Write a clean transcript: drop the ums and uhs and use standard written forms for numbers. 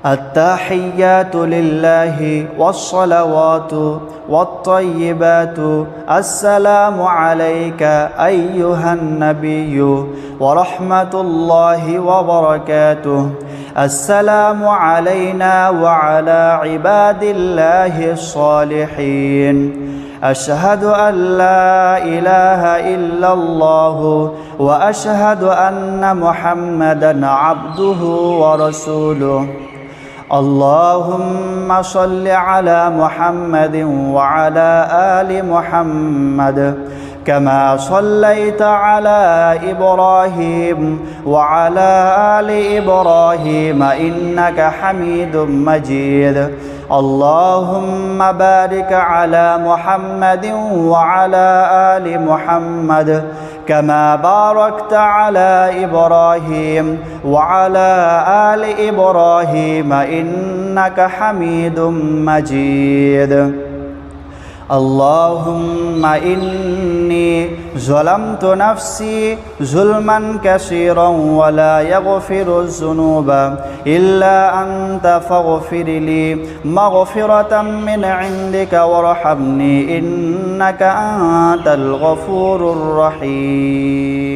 التحيات لله والصلوات والطيبات السلام عليك أيها النبي ورحمة الله وبركاته السلام علينا وعلى عباد الله الصالحين أشهد أن لا إله إلا الله وأشهد أن محمدًا عبده ورسوله اللهم صل على محمد وعلى آل محمد كما صليت على إبراهيم وعلى آل إبراهيم إنك حميد مجيد اللهم بارك على محمد وعلى آل محمد كما باركت على إبراهيم وعلى آل إبراهيم إنك حميد مجيد اللهم إني ظلمت نفسي ظلما كثيرا ولا يغفر الذنوب إلا أنت فاغفر لي مغفرة من عندك وارحمني إنك أنت الغفور الرحيم